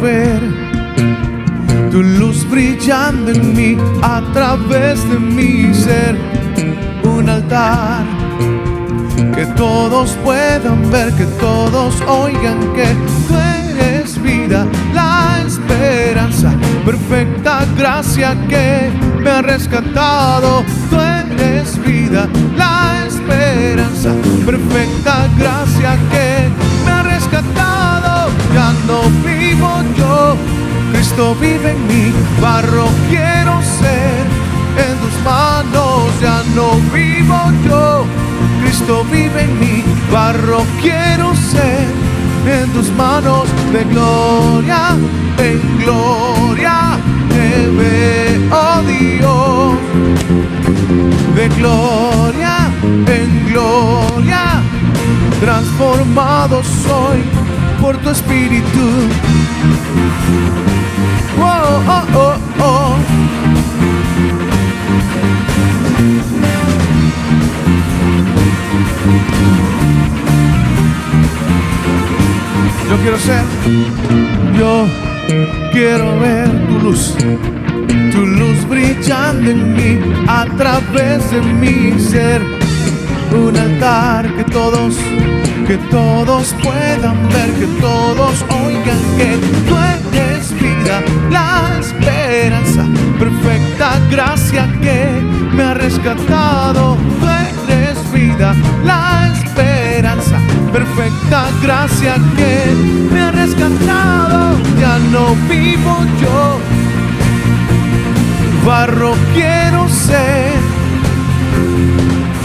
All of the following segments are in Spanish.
ver tu luz brillando en mí a través de mi ser. Un altar que todos puedan ver, que todos oigan que tú eres vida, la esperanza, perfecta gracia que me ha rescatado. Tú eres vida, la esperanza, perfecta gracia que me ha rescatado. Ya no vivo yo, Cristo vive en mí, barro quiero ser en tus manos. Ya no vivo yo, Cristo vive en mí, barro quiero ser en tus manos. De gloria en gloria te veo, Dios. De gloria en gloria transformado soy por tu espíritu. Oh, oh, oh, oh. Yo quiero ser, yo quiero ver tu luz brillando en mí a través de mi ser. Un altar que todos puedan ver, que todos oigan que tú eres vida, la esperanza, perfecta gracia que me ha rescatado. Tú eres vida, la esperanza, perfecta gracia que me ha rescatado. Ya no vivo yo, barro quiero ser.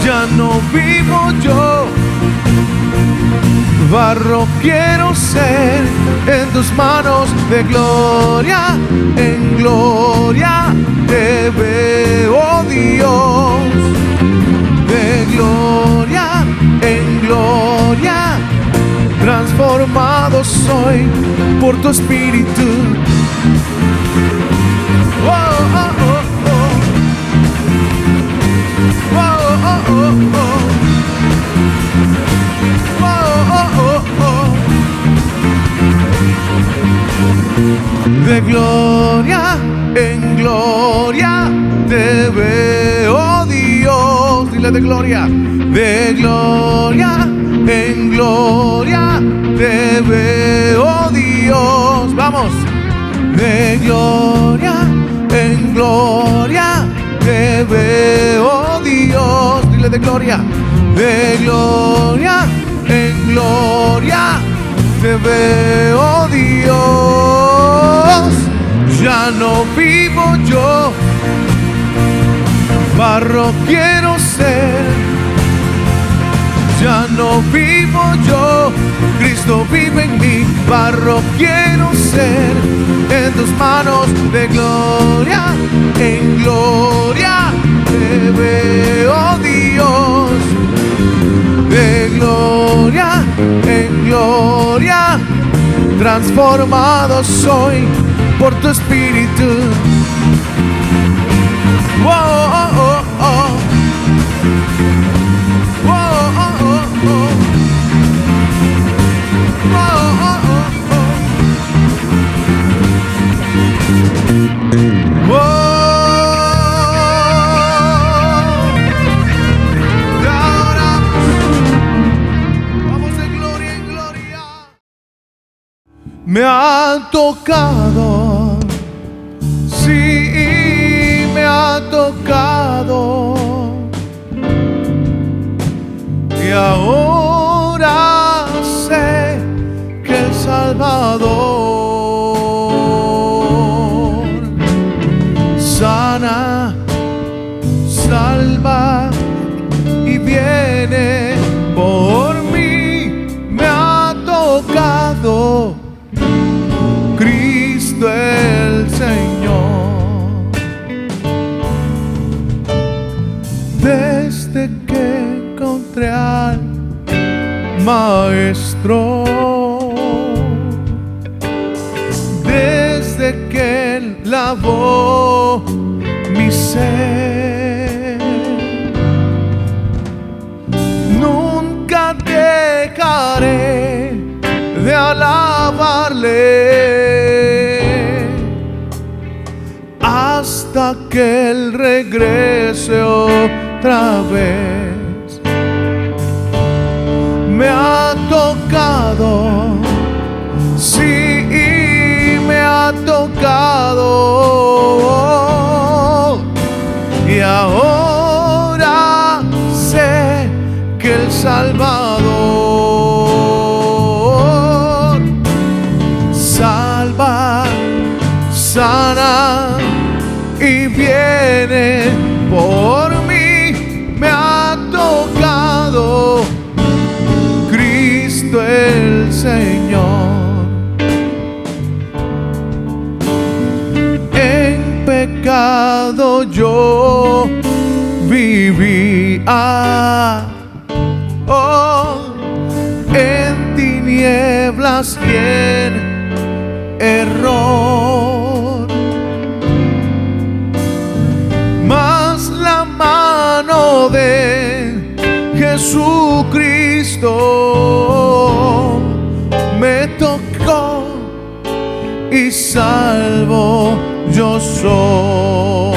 Ya no vivo yo, barro quiero ser en tus manos. De gloria en gloria te veo, Dios. De gloria en gloria transformado soy por tu espíritu. Oh, oh, oh, oh. Oh, oh, oh, oh. Oh, oh, oh, oh. De gloria en gloria te veo, Dios. Dile de gloria en gloria te veo, Dios. Vamos. De gloria en gloria te veo, Dios. Dile de gloria en gloria te veo, Dios. Ya no vivo yo, barro quiero ser. Ya no vivo yo, Cristo vive en mí, barro quiero ser en tus manos. De gloria en gloria te veo, Dios. De gloria en gloria transformado soy por tu espíritu. Oh, oh, oh, oh. Oh, oh, oh, oh. Oh, oh, oh, oh. Oh. Me ha tocado, sí, me ha tocado. Y ahora sé que el Salvador sana, salva y viene por mí. Me ha tocado Cristo el Señor, desde que encontré al Maestro, desde que Él lavó mi ser. Nunca dejaré de alabarle. a que Él regrese otra vez. Me ha tocado, sí, me ha tocado, y ahora sé que el Salvador salva, sana y viene por mí. Me ha tocado Cristo el Señor. En pecado yo vivía, oh, en tinieblas y en error, mas la mano de Jesucristo me tocó y salvo yo soy.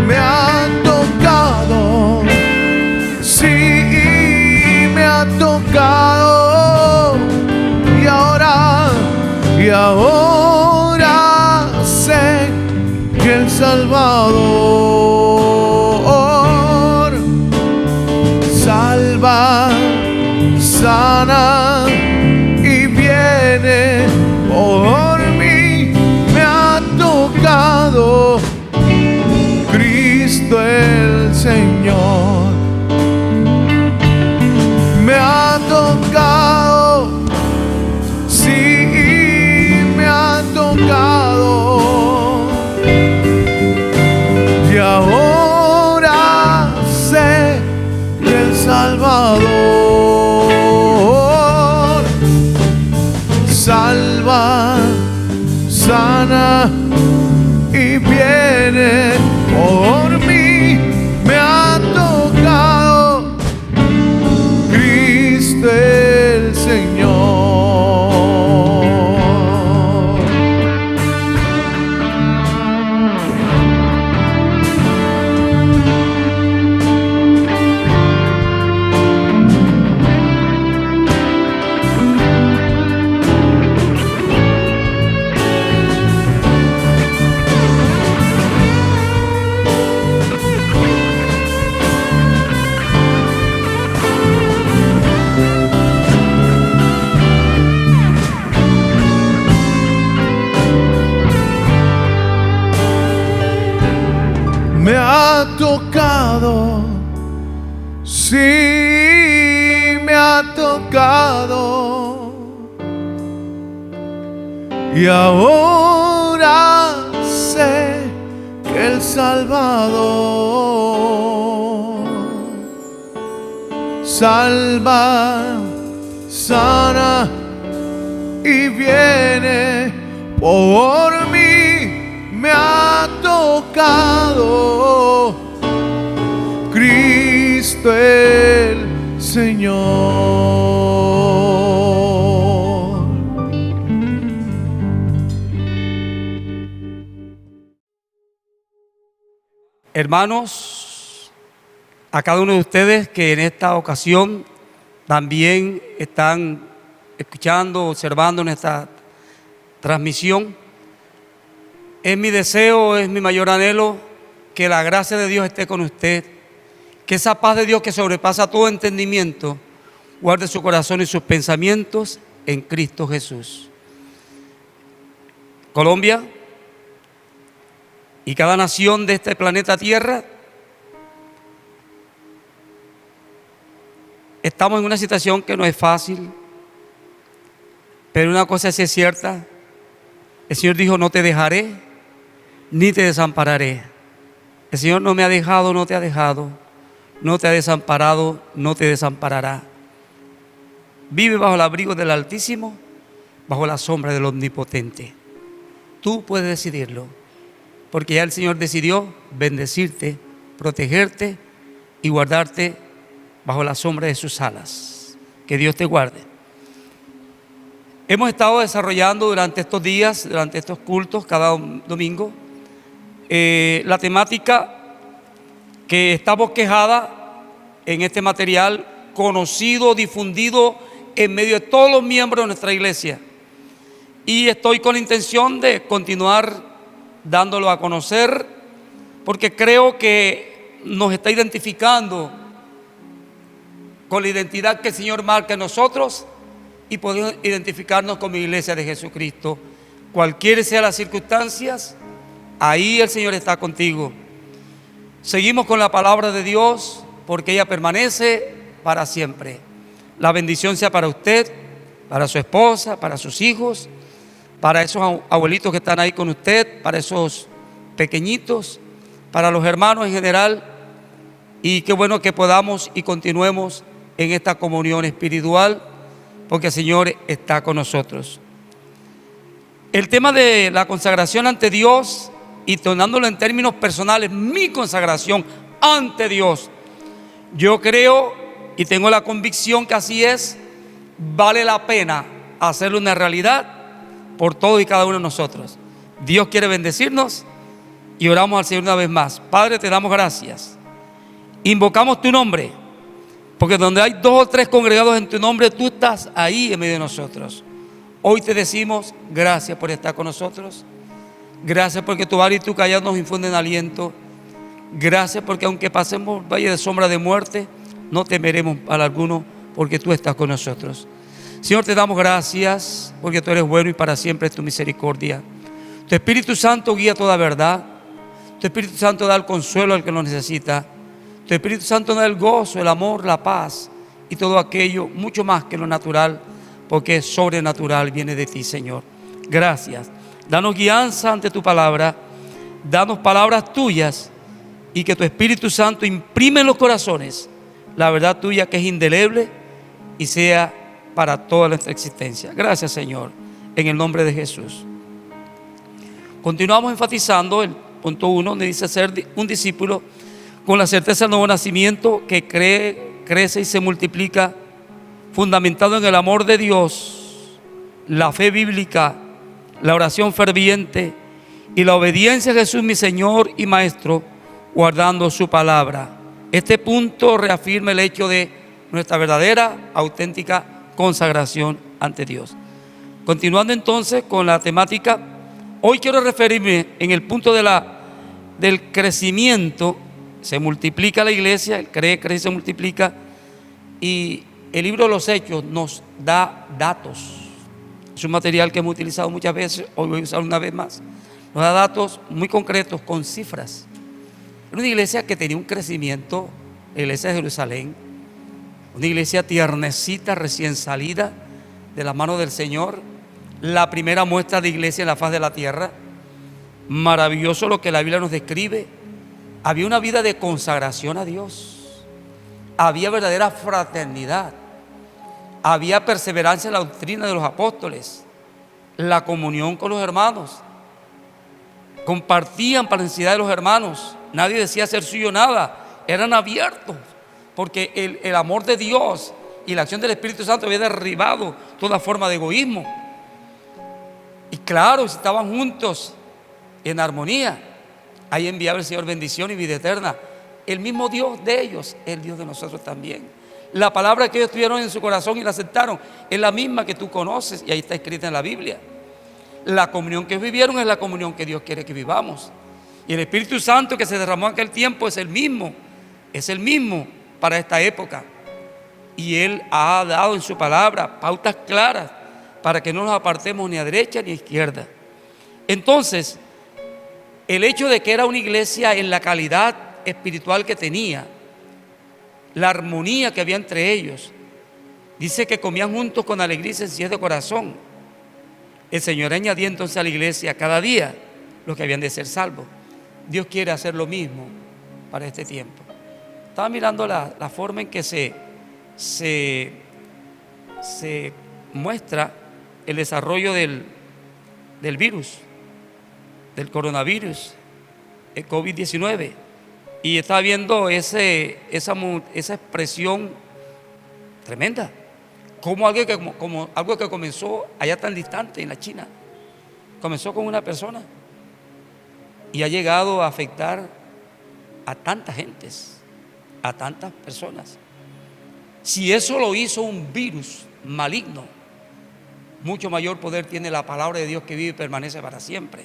Me ha tocado, sí, me ha tocado, y ahora sé que el Salvador salva, sana y viene por mí. Me ha tocado Cristo el Señor. Me ha tocado, sí, me ha tocado, y ahora sé que el Salvador salva, sana y viene por mí. Me ha tocado Cristo el Señor. Me ha tocado, sí, me ha tocado, y ahora sé que el Salvador salva, sana y viene por mí. Me ha tocado Cristo el Señor. Hermanos, a cada uno de ustedes que en esta ocasión también están escuchando, observando nuestra transmisión, es mi deseo, es mi mayor anhelo que la gracia de Dios esté con usted, que esa paz de Dios que sobrepasa todo entendimiento guarde su corazón y sus pensamientos en Cristo Jesús. Colombia y cada nación de este planeta Tierra estamos en una situación que no es fácil, pero una cosa sí es cierta: el Señor dijo: no te dejaré ni te desampararé. El Señor no me ha dejado, no te ha dejado, no te ha desamparado, no te desamparará. Vive bajo el abrigo del Altísimo, bajo la sombra del Omnipotente. Tú puedes decidirlo, porque ya el Señor decidió bendecirte, protegerte y guardarte bajo la sombra de sus alas. Que Dios te guarde. Hemos estado desarrollando durante estos días, durante estos cultos, cada domingo, La temática que está bosquejada en este material, conocido, difundido en medio de todos los miembros de nuestra iglesia. Y estoy con la intención de continuar dándolo a conocer, porque creo que nos está identificando con la identidad que el Señor marca en nosotros y podemos identificarnos como iglesia de Jesucristo. Cualquiera sean las circunstancias, ahí el Señor está contigo. Seguimos con la palabra de Dios porque ella permanece para siempre. La bendición sea para usted, para su esposa, para sus hijos, para esos abuelitos que están ahí con usted, para esos pequeñitos, para los hermanos en general. Y qué bueno que podamos y continuemos en esta comunión espiritual, porque el Señor está con nosotros. El tema de la consagración ante Dios, y tomándolo en términos personales, mi consagración ante Dios, yo creo y tengo la convicción que así es, vale la pena hacerlo una realidad por todos y cada uno de nosotros. Dios quiere bendecirnos y oramos al Señor una vez más. Padre, te damos gracias. Invocamos tu nombre, porque donde hay 2 o 3 congregados en tu nombre, tú estás ahí en medio de nosotros. Hoy te decimos gracias por estar con nosotros. Gracias porque tu vara y tu callado nos infunden aliento. Gracias porque aunque pasemos valle de sombra de muerte, no temeremos a alguno, porque tú estás con nosotros. Señor, te damos gracias porque tú eres bueno y para siempre es tu misericordia. Tu Espíritu Santo guía toda verdad. Tu Espíritu Santo da el consuelo al que lo necesita. Tu Espíritu Santo da el gozo, el amor, la paz y todo aquello, mucho más que lo natural, porque es sobrenatural, viene de ti, Señor. Gracias. Danos guianza ante tu palabra. Danos palabras tuyas y que tu Espíritu Santo imprime en los corazones la verdad tuya, que es indeleble, y sea para toda nuestra existencia. Gracias, Señor, en el nombre de Jesús. Continuamos enfatizando el punto 1, donde dice ser un discípulo con la certeza del nuevo nacimiento, que crece y se multiplica, fundamentado en el amor de Dios, la fe bíblica, la oración ferviente y la obediencia a Jesús, mi Señor y Maestro, guardando su palabra. Este punto reafirma el hecho de nuestra verdadera, auténtica consagración ante Dios. Continuando entonces con la temática, hoy quiero referirme en el punto del crecimiento. Se multiplica la iglesia, el crece, se multiplica, y el libro de los Hechos nos da datos. Es un material que hemos utilizado muchas veces, hoy voy a usar una vez más. Nos da datos muy concretos con cifras. Era una iglesia que tenía un crecimiento, la iglesia de Jerusalén, una iglesia tiernecita, recién salida de la mano del Señor, la primera muestra de iglesia en la faz de la tierra. Maravilloso lo que la Biblia nos describe. Había una vida de consagración a Dios, había verdadera fraternidad, había perseverancia en la doctrina de los apóstoles, la comunión con los hermanos, compartían para la necesidad de los hermanos, nadie decía ser suyo nada, eran abiertos, porque el amor de Dios y la acción del Espíritu Santo había derribado toda forma de egoísmo. Y claro, si estaban juntos en armonía, ahí enviaba el Señor bendición y vida eterna. El mismo Dios de ellos es el Dios de nosotros también. La palabra que ellos tuvieron en su corazón y la aceptaron es la misma que tú conoces, y ahí está escrita en la Biblia. La comunión que vivieron es la comunión que Dios quiere que vivamos. Y el Espíritu Santo que se derramó en aquel tiempo es el mismo para esta época. Y Él ha dado en su palabra pautas claras para que no nos apartemos ni a derecha ni a izquierda. Entonces, el hecho de que era una iglesia en la calidad espiritual que tenía, la armonía que había entre ellos, dice que comían juntos con alegría y sencillez de corazón. El Señor añadía entonces a la iglesia cada día los que habían de ser salvos. Dios quiere hacer lo mismo para este tiempo. Estaba mirando la forma en que se muestra el desarrollo del virus, del coronavirus, el COVID-19, y estaba viendo esa expresión tremenda, como algo que comenzó allá tan distante en la China, comenzó con una persona y ha llegado a afectar a tantas gentes, a tantas personas. Si eso lo hizo un virus maligno, mucho mayor poder tiene la palabra de Dios que vive y permanece para siempre.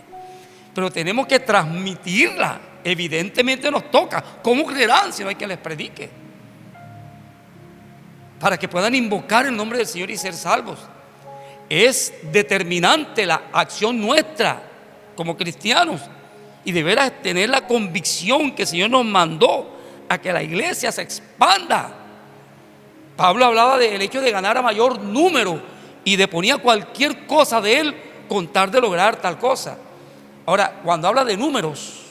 Pero tenemos que transmitirla. Evidentemente nos toca. ¿Cómo creerán si no hay que les predique? Para que puedan invocar el nombre del Señor y ser salvos. Es determinante la acción nuestra como cristianos, y de veras tener la convicción que el Señor nos mandó a que la iglesia se expanda. Pablo hablaba del hecho de ganar a mayor número y deponía cualquier cosa de él con tal de lograr tal cosa. Ahora, cuando habla de números,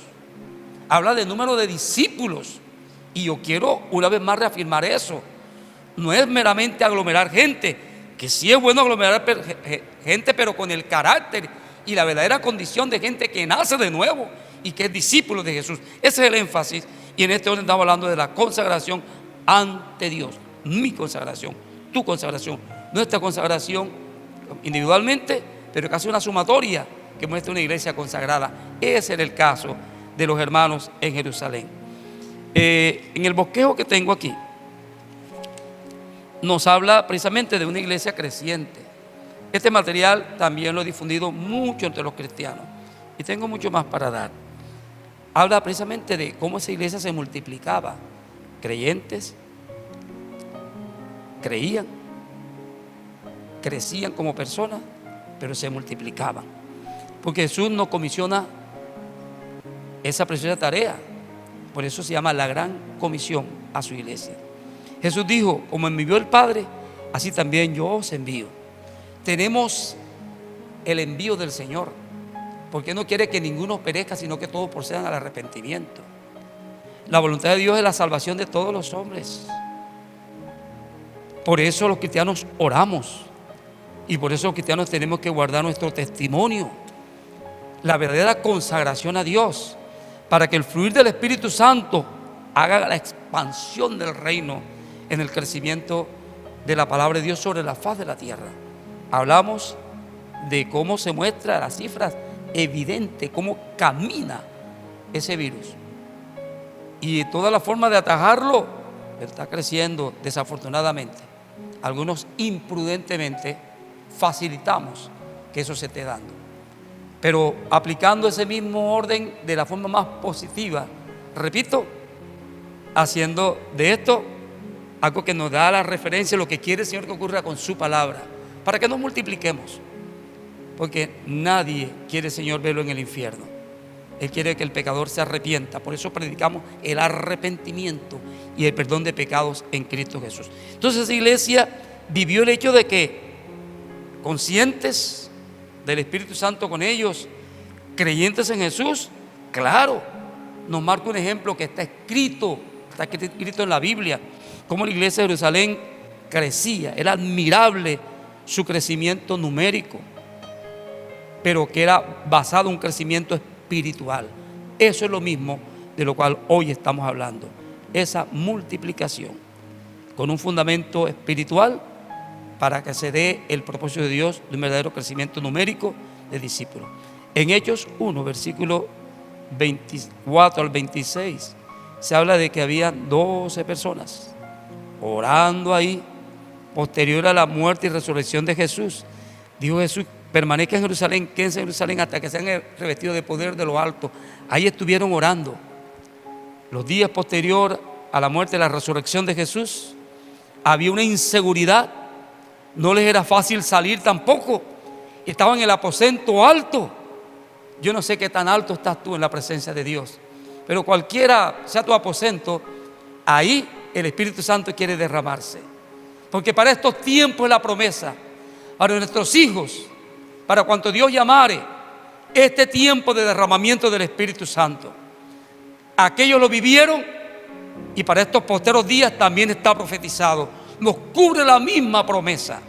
habla de número de discípulos, y yo quiero una vez más reafirmar eso. No es meramente aglomerar gente, que sí es bueno aglomerar gente, pero con el carácter y la verdadera condición de gente que nace de nuevo y que es discípulo de Jesús. Ese es el énfasis. Y en este orden estamos hablando de la consagración ante Dios. Mi consagración, tu consagración, nuestra consagración individualmente, pero casi una sumatoria que muestra una iglesia consagrada. Ese era el caso de los hermanos en Jerusalén. En el bosquejo que tengo aquí, nos habla precisamente de una iglesia creciente. Este material también lo he difundido mucho entre los cristianos y tengo mucho más para dar. Habla precisamente de cómo esa iglesia se multiplicaba. Creyentes creían, crecían como personas, pero se multiplicaban. Porque Jesús nos comisiona esa preciosa tarea. Por eso se llama la gran comisión a su iglesia. Jesús dijo: como me envió el Padre, así también yo os envío. Tenemos el envío del Señor, porque no quiere que ninguno perezca, sino que todos procedan al arrepentimiento. La voluntad de Dios es la salvación de todos los hombres. Por eso los cristianos oramos, y por eso los cristianos tenemos que guardar nuestro testimonio, la verdadera consagración a Dios, para que el fluir del Espíritu Santo haga la expansión del reino en el crecimiento de la palabra de Dios sobre la faz de la tierra. Hablamos de cómo se muestra las cifras evidente, cómo camina ese virus, y toda la forma de atajarlo está creciendo. Desafortunadamente, algunos imprudentemente facilitamos que eso se esté dando, pero aplicando ese mismo orden de la forma más positiva, repito, haciendo de esto algo que nos da la referencia a lo que quiere el Señor que ocurra con su palabra, para que nos multipliquemos, porque nadie quiere el Señor verlo en el infierno. Él quiere que el pecador se arrepienta. Por eso predicamos el arrepentimiento y el perdón de pecados en Cristo Jesús. Entonces esa iglesia vivió el hecho de que, conscientes del Espíritu Santo con ellos, creyentes en Jesús, claro, nos marca un ejemplo que está escrito en la Biblia, cómo la iglesia de Jerusalén crecía. Era admirable su crecimiento numérico, pero que era basado en un crecimiento espiritual. Eso es lo mismo de lo cual hoy estamos hablando, esa multiplicación con un fundamento espiritual para que se dé el propósito de Dios de un verdadero crecimiento numérico de discípulos. En Hechos 1, versículo 24 al 26, se habla de que había 12 personas orando ahí, posterior a la muerte y resurrección de Jesús. Dijo Jesús: permanezca en Jerusalén, quédense en Jerusalén hasta que sean revestidos de poder de lo alto. Ahí estuvieron orando. Los días posterior a la muerte y la resurrección de Jesús, había una inseguridad. No les era fácil salir tampoco. Estaban en el aposento alto. Yo no sé qué tan alto estás tú en la presencia de Dios, pero cualquiera sea tu aposento, ahí el Espíritu Santo quiere derramarse. Porque para estos tiempos es la promesa, para nuestros hijos, para cuanto Dios llamare, este tiempo de derramamiento del Espíritu Santo. Aquellos lo vivieron, y para estos posteros días también está profetizado. Nos cubre la misma promesa.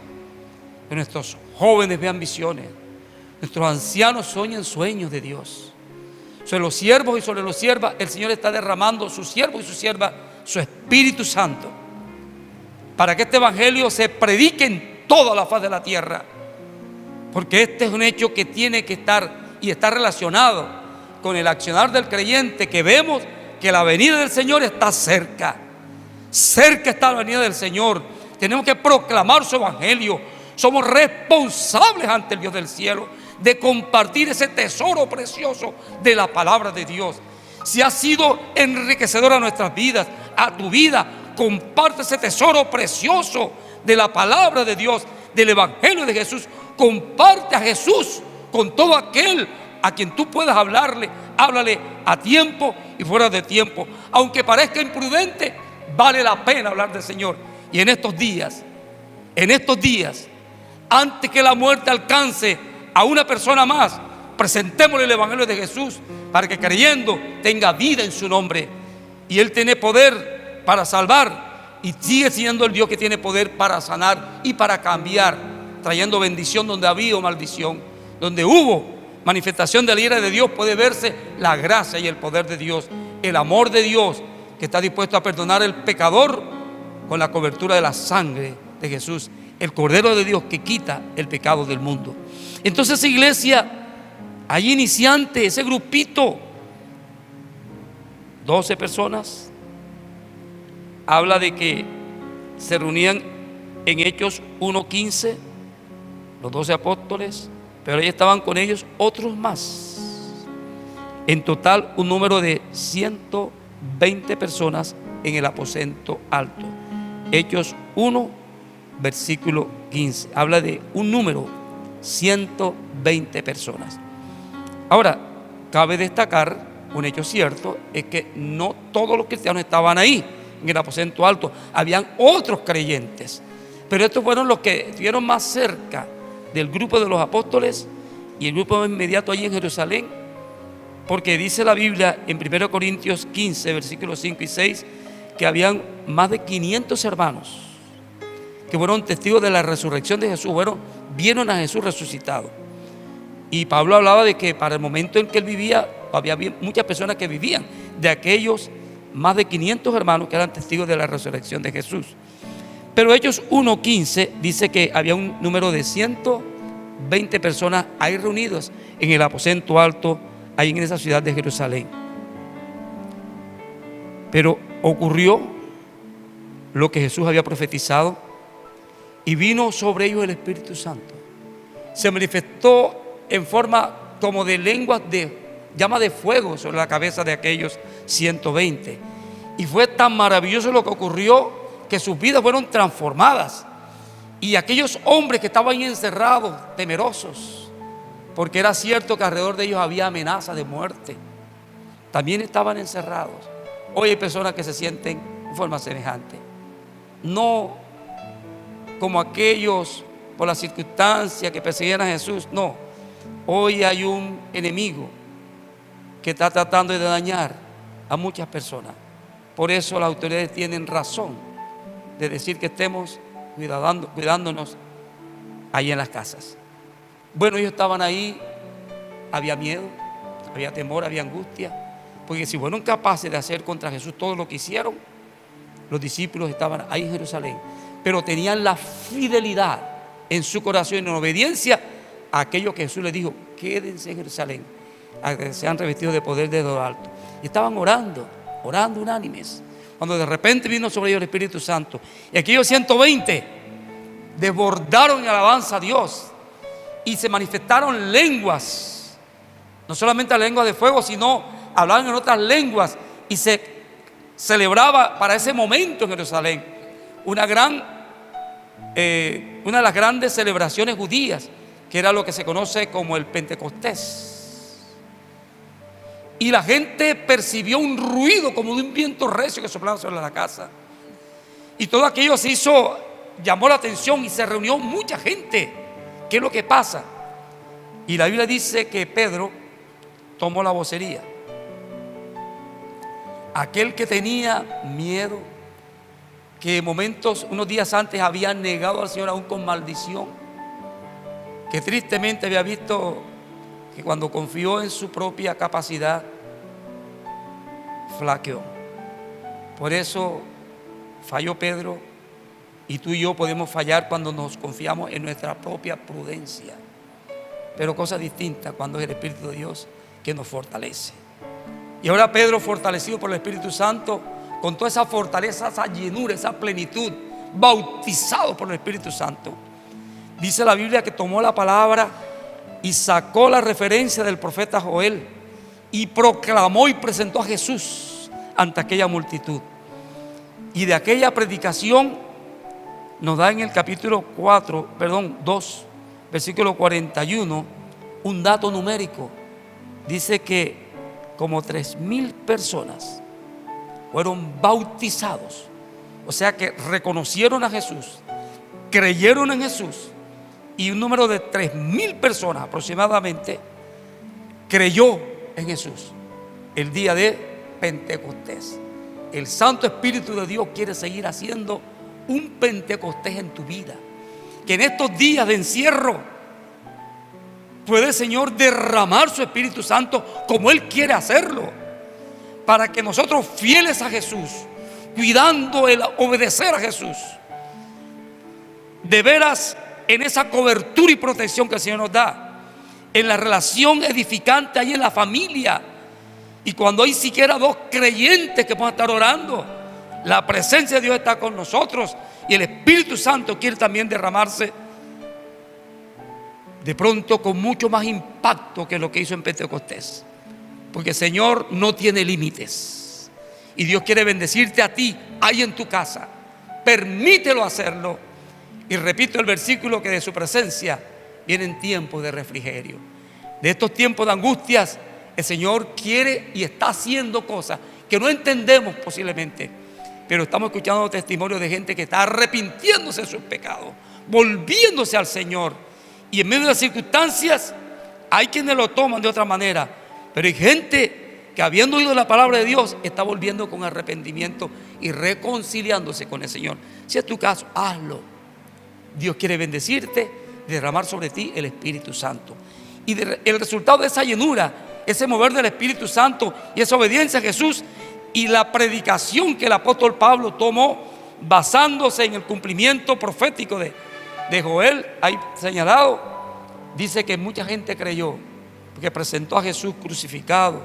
Que nuestros jóvenes vean visiones, nuestros ancianos sueñen sueños de Dios. Sobre los siervos y sobre las siervas, el Señor está derramando, sus siervos y sus siervas, su Espíritu Santo, para que este evangelio se predique en toda la faz de la tierra. Porque este es un hecho que tiene que estar y está relacionado con el accionar del creyente, que vemos que la venida del Señor está cerca. Cerca está la venida del Señor. Tenemos que proclamar su evangelio. Somos responsables ante el Dios del cielo de compartir ese tesoro precioso de la palabra de Dios. Si ha sido enriquecedora a nuestras vidas, a tu vida, comparte ese tesoro precioso de la palabra de Dios, del evangelio de Jesús. Comparte a Jesús con todo aquel a quien tú puedas hablarle. Háblale a tiempo y fuera de tiempo. Aunque parezca imprudente, vale la pena hablar del Señor. Y en estos días, antes que la muerte alcance a una persona más, presentémosle el evangelio de Jesús para que creyendo tenga vida en su nombre. Y Él tiene poder para salvar y sigue siendo el Dios que tiene poder para sanar y para cambiar, trayendo bendición donde había maldición. Donde hubo manifestación de la ira de Dios, puede verse la gracia y el poder de Dios, el amor de Dios, que está dispuesto a perdonar al pecador con la cobertura de la sangre de Jesús, el Cordero de Dios que quita el pecado del mundo. Entonces, esa iglesia, allí iniciante, ese grupito, 12 personas, habla de que se reunían en Hechos 1:15, los 12 apóstoles, pero ahí estaban con ellos otros más. En total, un número de 120 personas en el aposento alto. Hechos 1, versículo 15. Habla de un número, 120 personas. Ahora, cabe destacar, un hecho cierto, es que no todos los cristianos estaban ahí, en el aposento alto. Habían otros creyentes. Pero estos fueron los que estuvieron más cerca del grupo de los apóstoles y el grupo inmediato allí en Jerusalén, porque dice la Biblia en 1 Corintios 15, versículos 5 y 6, que habían más de 500 hermanos que fueron testigos de la resurrección de Jesús, vieron a Jesús resucitado. Y Pablo hablaba de que para el momento en que él vivía, había muchas personas que vivían, de aquellos más de 500 hermanos que eran testigos de la resurrección de Jesús. Pero Hechos 1:15 dice que había un número de 120 personas ahí reunidos en el aposento alto, ahí en esa ciudad de Jerusalén. Pero ocurrió lo que Jesús había profetizado y vino sobre ellos el Espíritu Santo. Se manifestó en forma como de lenguas de llama de fuego sobre la cabeza de aquellos 120. Y fue tan maravilloso lo que ocurrió, que sus vidas fueron transformadas. Y aquellos hombres que estaban ahí encerrados, temerosos, porque era cierto que alrededor de ellos había amenaza de muerte, también estaban encerrados. Hoy hay personas que se sienten de forma semejante, no como aquellos por las circunstancias que perseguían a Jesús. No, hoy hay un enemigo que está tratando de dañar a muchas personas. Por eso las autoridades tienen razón de decir que estemos cuidándonos ahí en las casas. Bueno, ellos estaban ahí, había miedo, había temor, había angustia, porque si fueron capaces de hacer contra Jesús todo lo que hicieron, los discípulos estaban ahí en Jerusalén, pero tenían la fidelidad en su corazón, en obediencia a aquello que Jesús les dijo: quédense en Jerusalén, a que sean revestidos de poder de lo alto. Y estaban orando unánimes, cuando de repente vino sobre ellos el Espíritu Santo, y aquellos 120 desbordaron en alabanza a Dios y se manifestaron lenguas, no solamente lenguas de fuego, sino hablaban en otras lenguas, y se celebraba para ese momento en Jerusalén una de las grandes celebraciones judías, que era lo que se conoce como el Pentecostés. Y la gente percibió un ruido como de un viento recio que soplaba sobre la casa. Y todo aquello llamó la atención, y se reunió mucha gente. ¿Qué es lo que pasa? Y la Biblia dice que Pedro tomó la vocería. Aquel que tenía miedo, que unos días antes había negado al Señor aún con maldición, que tristemente había visto que cuando confió en su propia capacidad, flaqueó. Por eso falló Pedro, y tú y yo podemos fallar cuando nos confiamos en nuestra propia prudencia. Pero cosa distinta cuando es el Espíritu de Dios que nos fortalece. Y ahora Pedro, fortalecido por el Espíritu Santo, con toda esa fortaleza, esa llenura, esa plenitud, bautizado por el Espíritu Santo, dice la Biblia que tomó la palabra y sacó la referencia del profeta Joel y proclamó y presentó a Jesús ante aquella multitud. Y de aquella predicación nos da en el capítulo 2, versículo 41, un dato numérico. Dice que como 3,000 personas fueron bautizados. O sea que reconocieron a Jesús, creyeron en Jesús, y un número de 3,000 personas aproximadamente creyó en Jesús el día de Pentecostés. El Santo Espíritu de Dios quiere seguir haciendo un Pentecostés en tu vida. Que en estos días de encierro puede el Señor derramar su Espíritu Santo como Él quiere hacerlo, para que nosotros, fieles a Jesús, cuidando el obedecer a Jesús, de veras en esa cobertura y protección que el Señor nos da, en la relación edificante ahí en la familia, y cuando hay siquiera 2 creyentes que puedan estar orando, la presencia de Dios está con nosotros y el Espíritu Santo quiere también derramarse de pronto con mucho más impacto que lo que hizo en Pentecostés, porque el Señor no tiene límites y Dios quiere bendecirte a ti ahí en tu casa. Permítelo hacerlo. Y repito el versículo, que de su presencia vienen tiempos de refrigerio. De estos tiempos de angustias el Señor quiere y está haciendo cosas que no entendemos posiblemente, pero estamos escuchando testimonios de gente que está arrepintiéndose de sus pecados, volviéndose al Señor. Y en medio de las circunstancias hay quienes lo toman de otra manera, pero hay gente que, habiendo oído la palabra de Dios, está volviendo con arrepentimiento y reconciliándose con el Señor. Si es tu caso, hazlo. Dios quiere bendecirte, derramar sobre ti el Espíritu Santo. Y el resultado de esa llenura, ese mover del Espíritu Santo y esa obediencia a Jesús, y la predicación que el apóstol Pablo tomó basándose en el cumplimiento profético de Joel, ahí señalado, dice que mucha gente creyó, porque presentó a Jesús crucificado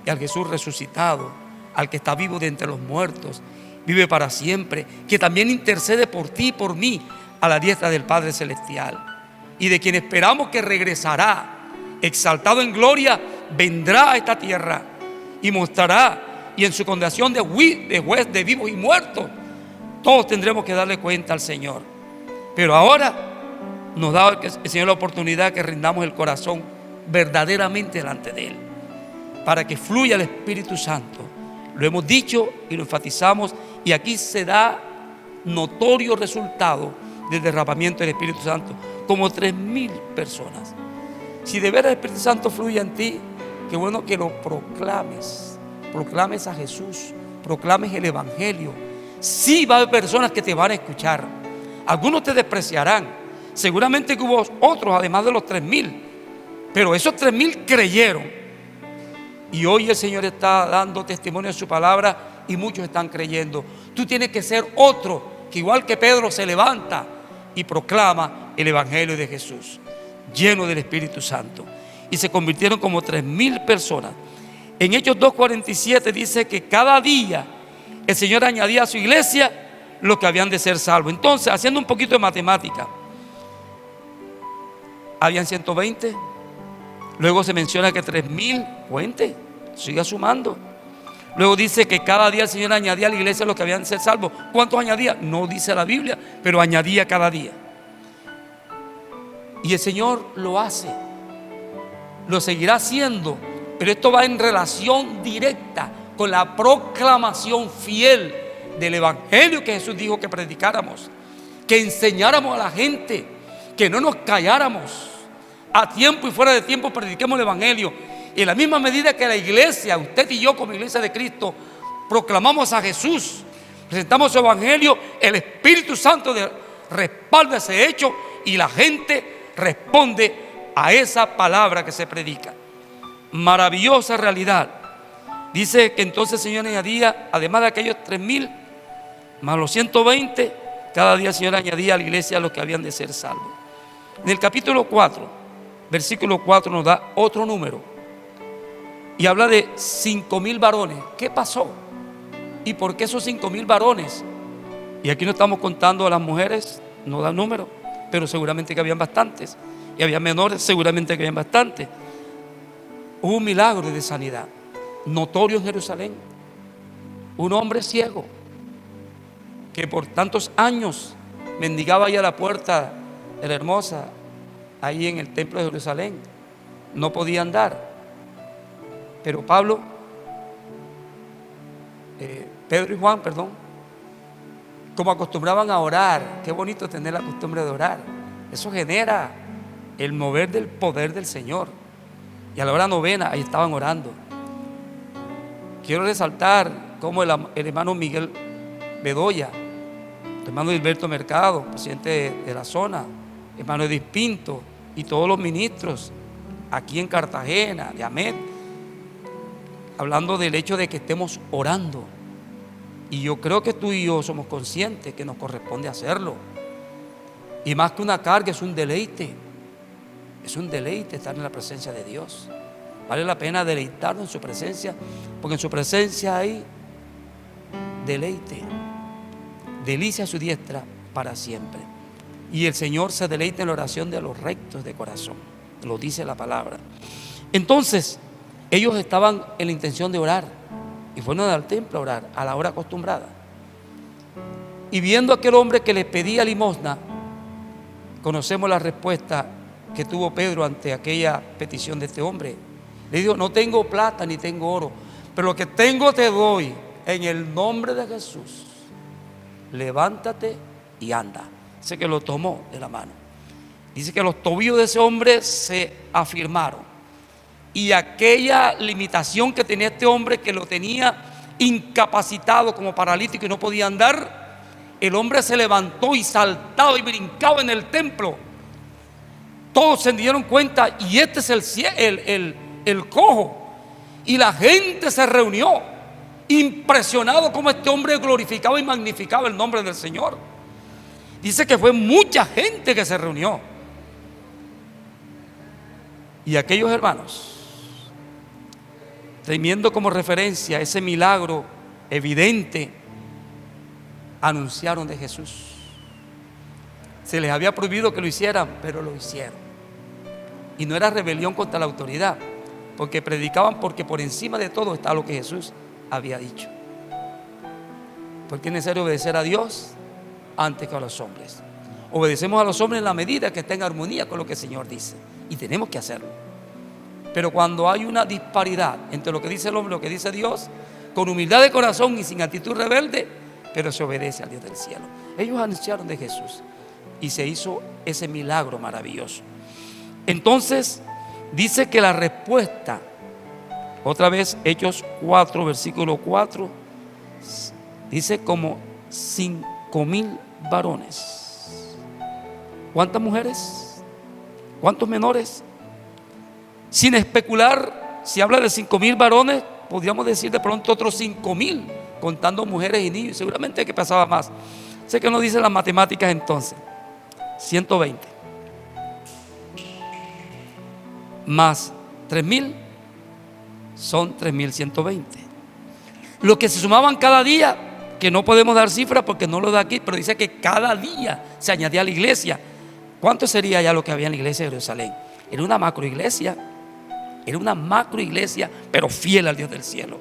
y al Jesús resucitado, al que está vivo de entre los muertos, vive para siempre, que también intercede por ti y por mí a la diestra del Padre Celestial, y de quien esperamos que regresará exaltado en gloria, vendrá a esta tierra y mostrará, y en su condenación de juez de vivos y muertos, todos tendremos que darle cuenta al Señor. Pero ahora nos da el Señor la oportunidad que rindamos el corazón verdaderamente delante de Él, para que fluya el Espíritu Santo. Lo hemos dicho y lo enfatizamos, y aquí se da notorio resultado del derramamiento del Espíritu Santo, como 3,000 personas. Si de veras el Espíritu Santo fluye en ti, qué bueno que lo proclames a Jesús, proclames el Evangelio. Sí, va a haber personas que te van a escuchar, algunos te despreciarán, seguramente que hubo otros además de los 3,000, pero esos 3,000 creyeron, y hoy el Señor está dando testimonio de su palabra y muchos están creyendo. Tú tienes que ser otro que, igual que Pedro, se levanta y proclama el Evangelio de Jesús, lleno del Espíritu Santo. Y se convirtieron como 3,000 personas. En Hechos 2:47 dice que cada día el Señor añadía a su iglesia los que habían de ser salvos. Entonces, haciendo un poquito de matemática, habían 120. Luego se menciona que 3,000, cuente, siga sumando. Luego dice que cada día el Señor añadía a la iglesia los que habían de ser salvos. ¿Cuántos añadía? No dice la Biblia, pero añadía cada día. Y el Señor lo hace, lo seguirá haciendo, pero esto va en relación directa con la proclamación fiel del Evangelio que Jesús dijo que predicáramos, que enseñáramos a la gente, que no nos calláramos. A tiempo y fuera de tiempo prediquemos el Evangelio. Y en la misma medida que la iglesia, usted y yo como iglesia de Cristo, proclamamos a Jesús, presentamos su Evangelio, el Espíritu Santo respalda ese hecho y la gente responde a esa palabra que se predica. Maravillosa realidad. Dice que entonces el Señor añadía, además de aquellos 3,000 más los 120, cada día el Señor añadía a la iglesia a los que habían de ser salvos. En el capítulo 4, versículo 4 nos da otro número. y habla de 5,000 varones. ¿Qué pasó? ¿Y por qué esos 5,000 varones? Y aquí no estamos contando a las mujeres, no da número, pero seguramente que habían bastantes. Y había menores, seguramente que habían bastantes. Hubo un milagro de sanidad notorio en Jerusalén. Un hombre ciego que por tantos años mendigaba ahí a la puerta de la Hermosa, ahí en el templo de Jerusalén, no podía andar. Pero Pedro y Juan, como acostumbraban a orar, qué bonito tener la costumbre de orar. Eso genera el mover del poder del Señor. Y a la hora novena, ahí estaban orando. Quiero resaltar cómo el hermano Miguel Bedoya, el hermano Gilberto Mercado, presidente de la zona, hermano Edith Pinto y todos los ministros aquí en Cartagena, de AMED, hablando del hecho de que estemos orando. Y yo creo que tú y yo somos conscientes que nos corresponde hacerlo. Y más que una carga, es un deleite. Es un deleite estar en la presencia de Dios. Vale la pena deleitarnos en su presencia, porque en su presencia hay deleite. Delicia a su diestra para siempre. Y el Señor se deleita en la oración de los rectos de corazón. Lo dice la palabra. Entonces, ellos estaban en la intención de orar y fueron al templo a orar a la hora acostumbrada. Y viendo a aquel hombre que les pedía limosna, conocemos la respuesta que tuvo Pedro ante aquella petición de este hombre. Le dijo: no tengo plata ni tengo oro, pero lo que tengo te doy. En el nombre de Jesús, levántate y anda. Dice que lo tomó de la mano. Dice que los tobillos de ese hombre se afirmaron. Y aquella limitación que tenía este hombre, que lo tenía incapacitado como paralítico y no podía andar, el hombre se levantó y saltaba y brincaba en el templo. Todos se dieron cuenta, y este es el cojo. Y la gente se reunió, impresionado como este hombre glorificaba y magnificaba el nombre del Señor. Dice que fue mucha gente que se reunió. Y aquellos hermanos, teniendo como referencia ese milagro evidente, anunciaron de Jesús. Se les había prohibido que lo hicieran, pero lo hicieron. Y no era rebelión contra la autoridad, porque predicaban porque por encima de todo está lo que Jesús había dicho. Porque es necesario obedecer a Dios antes que a los hombres. Obedecemos a los hombres en la medida que esté en armonía con lo que el Señor dice, y tenemos que hacerlo. Pero cuando hay una disparidad entre lo que dice el hombre y lo que dice Dios, con humildad de corazón y sin actitud rebelde, pero se obedece al Dios del cielo. Ellos anunciaron de Jesús y se hizo ese milagro maravilloso. Entonces dice que la respuesta, otra vez Hechos 4, versículo 4, dice como 5,000 varones. ¿Cuántas mujeres? ¿Cuántos menores? Sin especular, si habla de 5,000 varones, podríamos decir de pronto otros 5,000, contando mujeres y niños. Seguramente que pasaba más. Sé que no dice las matemáticas entonces. 120 más 3,000 son 3,120. Los que se sumaban cada día, que no podemos dar cifras porque no lo da aquí, pero dice que cada día se añadía a la iglesia. ¿Cuánto sería ya lo que había en la iglesia de Jerusalén? Era una macroiglesia. Era una macroiglesia, pero fiel al Dios del cielo.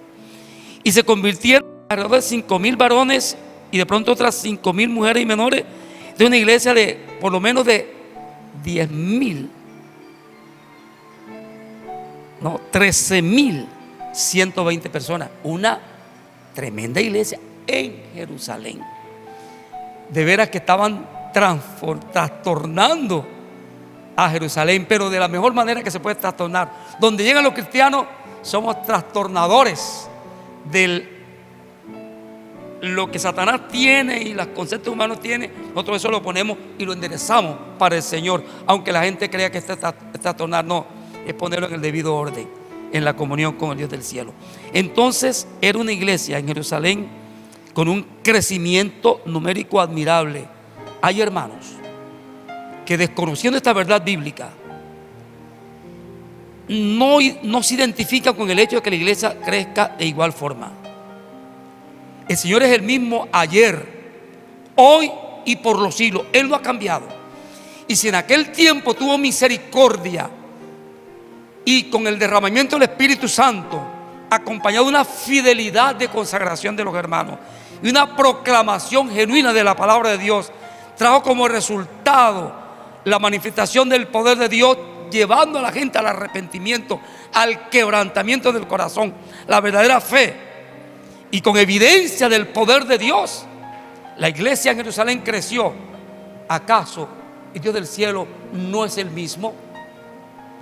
Y se convirtieron alrededor de 5,000 varones y de pronto otras 5,000 mujeres y menores, de una iglesia de por lo menos de 13,120 personas. Una tremenda iglesia en Jerusalén. De veras que estaban trastornando a Jerusalén, pero de la mejor manera que se puede trastornar. Donde llegan los cristianos, somos trastornadores de lo que Satanás tiene y los conceptos humanos tiene. Nosotros eso lo ponemos y lo enderezamos para el Señor, aunque la gente crea que es trastornar. No, es ponerlo en el debido orden, en la comunión con el Dios del cielo. Entonces era una iglesia en Jerusalén con un crecimiento numérico admirable. Hay hermanos que, desconociendo esta verdad bíblica, no se identifica con el hecho de que la iglesia crezca de igual forma. El Señor es el mismo ayer, hoy y por los siglos. Él no ha cambiado. Y si en aquel tiempo tuvo misericordia y con el derramamiento del Espíritu Santo, acompañado de una fidelidad de consagración de los hermanos y una proclamación genuina de la palabra de Dios, trajo como resultado la manifestación del poder de Dios, llevando a la gente al arrepentimiento, al quebrantamiento del corazón, la verdadera fe, y con evidencia del poder de Dios, la iglesia en Jerusalén creció. ¿Acaso el Dios del cielo no es el mismo?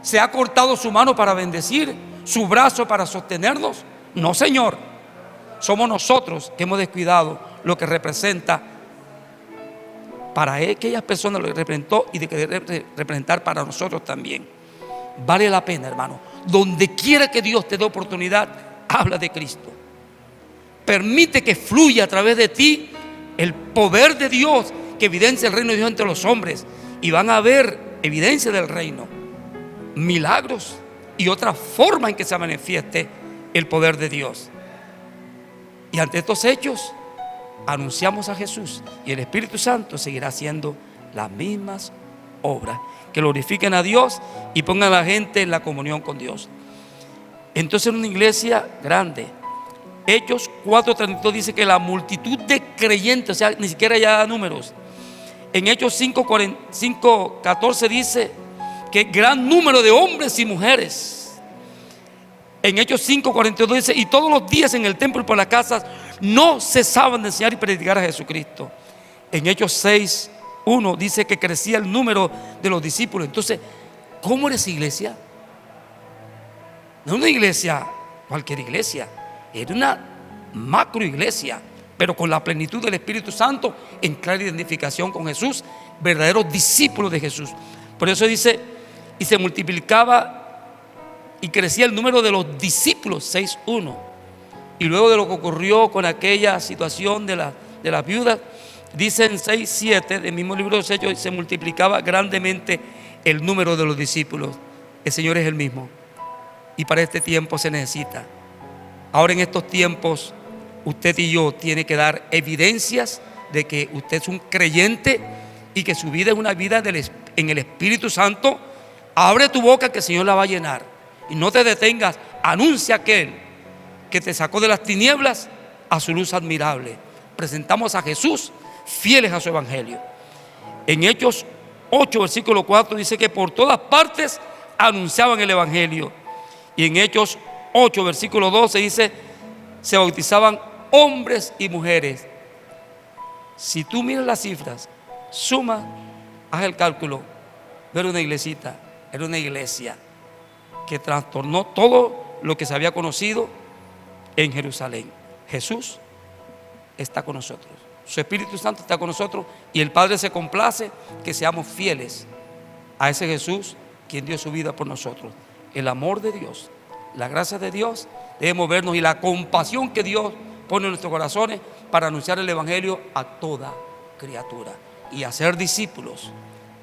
¿Se ha cortado su mano para bendecir, su brazo para sostenernos? No, Señor. Somos nosotros que hemos descuidado lo que representa para aquellas personas, lo que representó y de que debe representar para nosotros también. Vale la pena, hermano. Donde quiera que Dios te dé oportunidad, habla de Cristo. Permite que fluya a través de ti el poder de Dios, que evidencia el reino de Dios entre los hombres, y van a ver evidencia del reino, milagros y otra forma en que se manifieste el poder de Dios. Y ante estos hechos anunciamos a Jesús, y el Espíritu Santo seguirá haciendo las mismas obras que glorifiquen a Dios y pongan a la gente en la comunión con Dios. Entonces, en una iglesia grande, Hechos 4:32 dice que la multitud de creyentes, o sea, ni siquiera ya da números. En Hechos 5:14 dice que gran número de hombres y mujeres. En Hechos 5:42 dice: y todos los días en el templo y por las casas no cesaban de enseñar y predicar a Jesucristo. En Hechos 6:1 dice que crecía el número de los discípulos. Entonces, ¿cómo era esa iglesia? No una iglesia, cualquier iglesia. Era una macro iglesia, pero con la plenitud del Espíritu Santo, en clara identificación con Jesús, verdaderos discípulos de Jesús. Por eso dice: y se multiplicaba y crecía el número de los discípulos, 6:1. Y luego de lo que ocurrió con aquella situación de las viudas, dice en 6:7 del mismo libro de los Hechos: se multiplicaba grandemente el número de los discípulos. El Señor es el mismo, y para este tiempo se necesita. Ahora, en estos tiempos, usted y yo tiene que dar evidencias de que usted es un creyente y que su vida es una vida en el Espíritu Santo. Abre tu boca, que el Señor la va a llenar, y no te detengas. Anuncia a aquel que te sacó de las tinieblas a su luz admirable. Presentamos a Jesús, fieles a su evangelio. En Hechos 8, versículo 4 dice que por todas partes anunciaban el evangelio. Y en Hechos 8, versículo 12 dice: se bautizaban hombres y mujeres. Si tú miras las cifras, suma, haz el cálculo. No era una iglesita, era una iglesia que trastornó todo lo que se había conocido en Jerusalén. Jesús está con nosotros, su Espíritu Santo está con nosotros, y el Padre se complace que seamos fieles a ese Jesús, quien dio su vida por nosotros. El amor de Dios, la gracia de Dios debe movernos, y la compasión que Dios pone en nuestros corazones para anunciar el evangelio a toda criatura y hacer discípulos,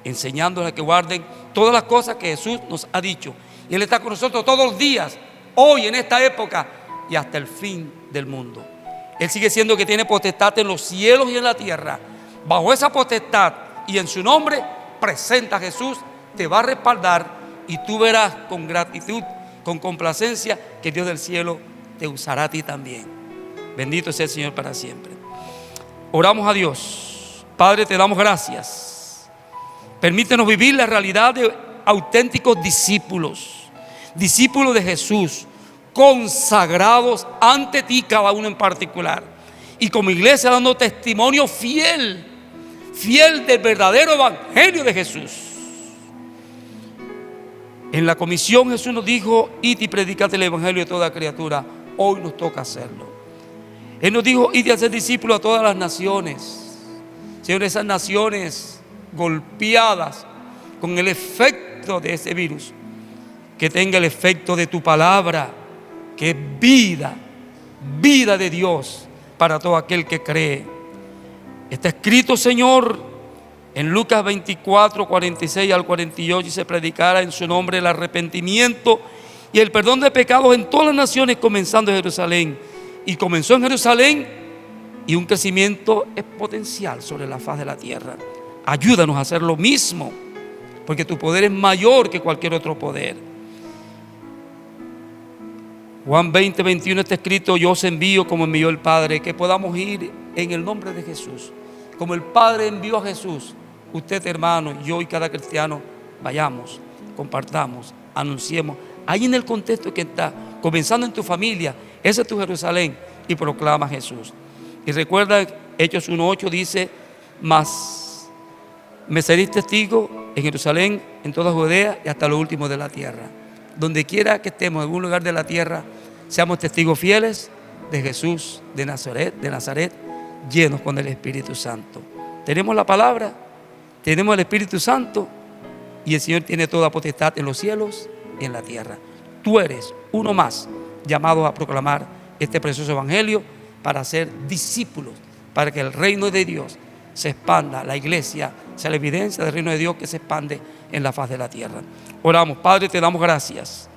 enseñándoles a que guarden todas las cosas que Jesús nos ha dicho. Y Él está con nosotros todos los días, hoy, en esta época y hasta el fin del mundo. Él sigue siendo el que tiene potestad en los cielos y en la tierra. Bajo esa potestad y en su nombre, presenta a Jesús, te va a respaldar, y tú verás con gratitud, con complacencia, que Dios del cielo te usará a ti también. Bendito sea el Señor para siempre. Oramos a Dios. Padre, te damos gracias. Permítenos vivir la realidad de auténticos discípulos, discípulos de Jesús, consagrados ante ti, cada uno en particular, y como iglesia dando testimonio fiel del verdadero evangelio de Jesús. En la comisión Jesús nos dijo: id y predicad el evangelio de toda criatura. Hoy nos toca hacerlo. Él nos dijo: id y hacer discípulos a todas las naciones. Señor, esas naciones golpeadas con el efecto de ese virus, que tenga el efecto de tu palabra, que es vida de Dios para todo aquel que cree. Está escrito, Señor, En Lucas 24, 46 al 48 se predicara en su nombre el arrepentimiento y el perdón de pecados en todas las naciones, comenzando en Jerusalén. Y comenzó en Jerusalén, y un crecimiento exponencial sobre la faz de la tierra. Ayúdanos a hacer lo mismo, porque tu poder es mayor que cualquier otro poder. Juan 20, 21 está escrito: yo os envío como envió el Padre. Que podamos ir en el nombre de Jesús. Como el Padre envió a Jesús, usted, hermano, yo y cada cristiano, vayamos, compartamos, anunciemos. Ahí en el contexto que está, comenzando en tu familia, ese es tu Jerusalén, y proclama a Jesús. Y recuerda, Hechos 1:8 dice: mas me seréis testigo en Jerusalén, en toda Judea y hasta lo último de la tierra. Donde quiera que estemos, en algún lugar de la tierra, seamos testigos fieles de Jesús de Nazaret, llenos con el Espíritu Santo. Tenemos la palabra, tenemos el Espíritu Santo, y el Señor tiene toda potestad en los cielos y en la tierra. Tú eres uno más llamado a proclamar este precioso evangelio para ser discípulos, para que el reino de Dios se expanda, la iglesia sea la evidencia del reino de Dios que se expande en la faz de la tierra. Oramos. Padre, te damos gracias,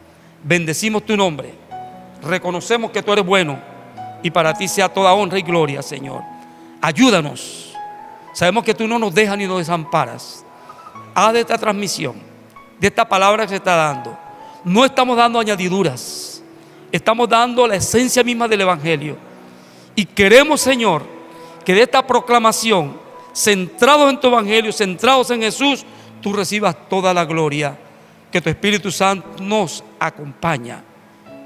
bendecimos tu nombre, reconocemos que tú eres bueno, y para ti sea toda honra y gloria, Señor. Ayúdanos, sabemos que tú no nos dejas ni nos desamparas. Haz de esta transmisión, de esta palabra que se está dando, no estamos dando añadiduras, estamos dando la esencia misma del evangelio, y queremos, Señor, que de esta proclamación, centrados en tu evangelio, centrados en Jesús, tú recibas toda la gloria. Que tu Espíritu Santo nos acompaña,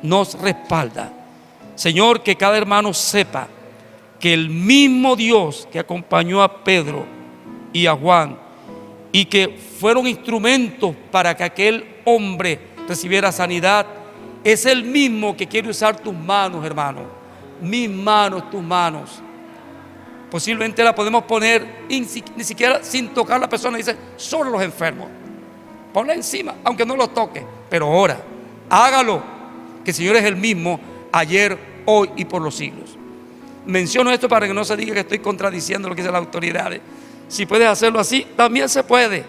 nos respalda. Señor, que cada hermano sepa que el mismo Dios que acompañó a Pedro y a Juan, y que fueron instrumentos para que aquel hombre recibiera sanidad, es el mismo que quiere usar tus manos, hermano. Mis manos, tus manos. Posiblemente la podemos poner ni siquiera sin tocar a la persona. Dice, sobre los enfermos, ponla encima, aunque no los toque, pero ora, hágalo, que el Señor es el mismo ayer, hoy y por los siglos. Menciono esto para que no se diga que estoy contradiciendo lo que dicen las autoridades. Si puedes hacerlo así, también se puede.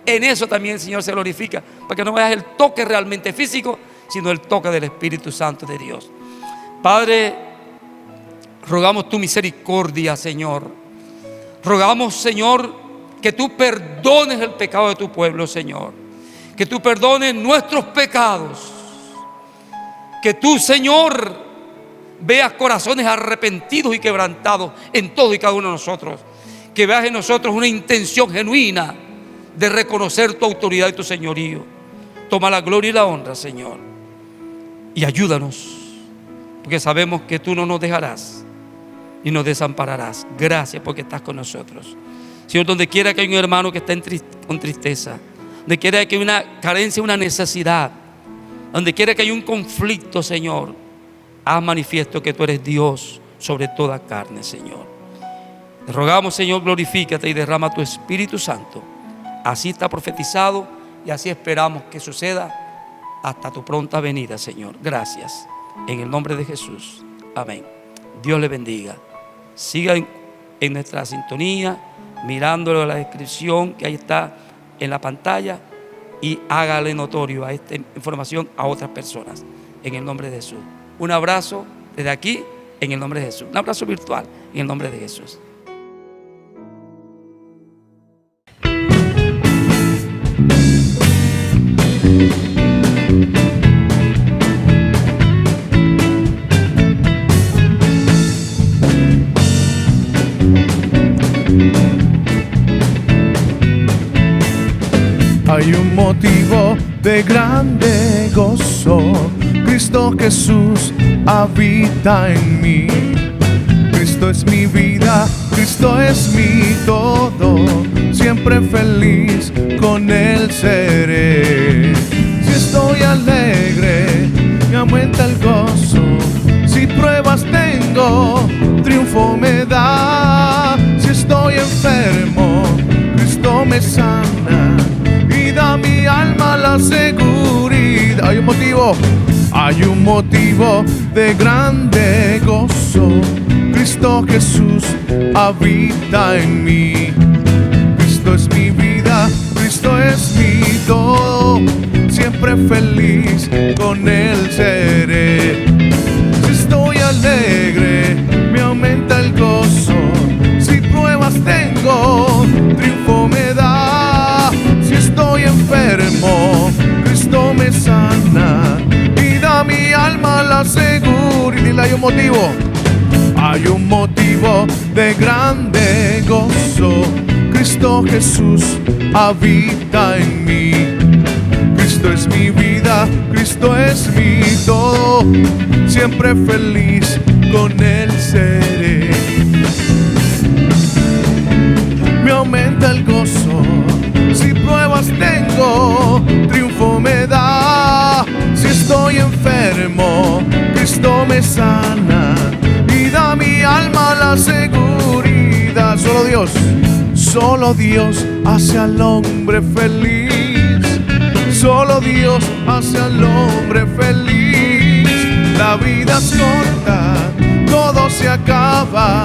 En eso también el Señor se glorifica, para que no veas el toque realmente físico, sino el toque del Espíritu Santo de Dios. Padre, rogamos tu misericordia, Señor. Rogamos, Señor, que tú perdones el pecado de tu pueblo, Señor. Que tú perdones nuestros pecados. Que tú, Señor, veas corazones arrepentidos y quebrantados en todo y cada uno de nosotros. Que veas en nosotros una intención genuina de reconocer tu autoridad y tu señorío. Toma la gloria y la honra, Señor. Y ayúdanos, porque sabemos que tú no nos dejarás y nos desampararás. Gracias porque estás con nosotros. Señor, donde quiera que hay un hermano que está con tristeza, donde quiera que hay una carencia, una necesidad, donde quiera que hay un conflicto, Señor, haz manifiesto que tú eres Dios sobre toda carne, Señor. Te rogamos, Señor, glorifícate y derrama tu Espíritu Santo. Así está profetizado y así esperamos que suceda hasta tu pronta venida, Señor. Gracias. En el nombre de Jesús. Amén. Dios le bendiga. Sigan en nuestra sintonía, mirándolo en la descripción que ahí está en la pantalla, y hágale notorio a esta información a otras personas. En el nombre de Jesús. Un abrazo desde aquí, en el nombre de Jesús. Un abrazo virtual, en el nombre de Jesús. Hay un motivo de grande gozo. Cristo Jesús habita en mí. Cristo es mi vida, Cristo es mi todo. Siempre feliz con Él seré. Si estoy alegre, me aumenta el gozo. Si pruebas tengo, triunfo me da. Si estoy enfermo, Cristo me sana y da a mi alma la seguridad. Hay un motivo de grande gozo. Cristo Jesús habita en mí. Cristo es siempre feliz, con Él seré. Si estoy alegre, me aumenta el gozo. Si pruebas tengo, triunfo me da. Si estoy enfermo, Cristo me sana y da a mi alma la seguridad. Y dile, hay un motivo de grande gozo. Cristo Jesús habita en mí. Cristo es mi vida, Cristo es mi todo. Siempre feliz, con Él seré. Me aumenta el gozo. Si pruebas tengo, triunfo me da. Si estoy enfermo, Cristo me sana y da a mi alma la seguridad. Solo Dios hace al hombre feliz. Solo Dios hace al hombre feliz. La vida es corta, todo se acaba.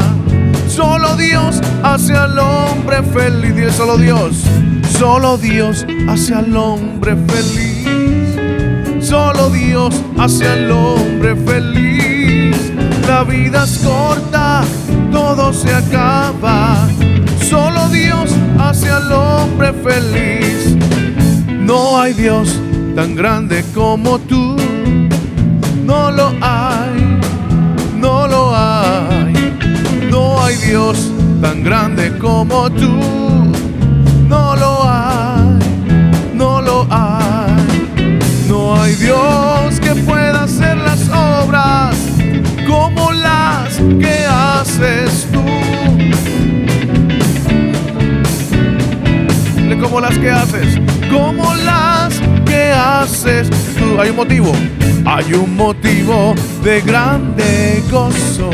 Solo Dios hace al hombre feliz. Dile, solo Dios hace al hombre feliz. Solo Dios hace al hombre feliz. La vida es corta, todo se acaba. Solo Dios hace al hombre feliz. No hay Dios tan grande como tú. No lo hay, no lo hay. No hay Dios tan grande como tú. No lo hay, no lo hay. No hay Dios que pueda hacer las obras como las que haces tú. Como las que haces, como las que haces tú. Hay un motivo de grande gozo.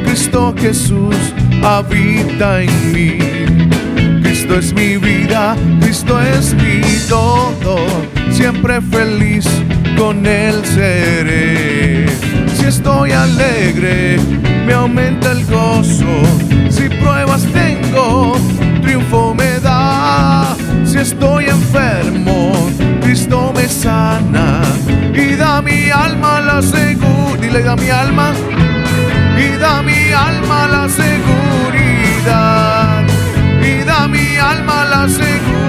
Cristo Jesús habita en mí. Cristo es mi vida, Cristo es mi todo. Siempre feliz, con Él seré. Si estoy alegre, me aumenta el gozo. Si pruebas tengo, triunfo me da. Si estoy enfermo, Cristo me sana y da a mi alma la seguridad. Dile, da mi alma y da a mi alma la seguridad. Y da a mi alma la seguridad.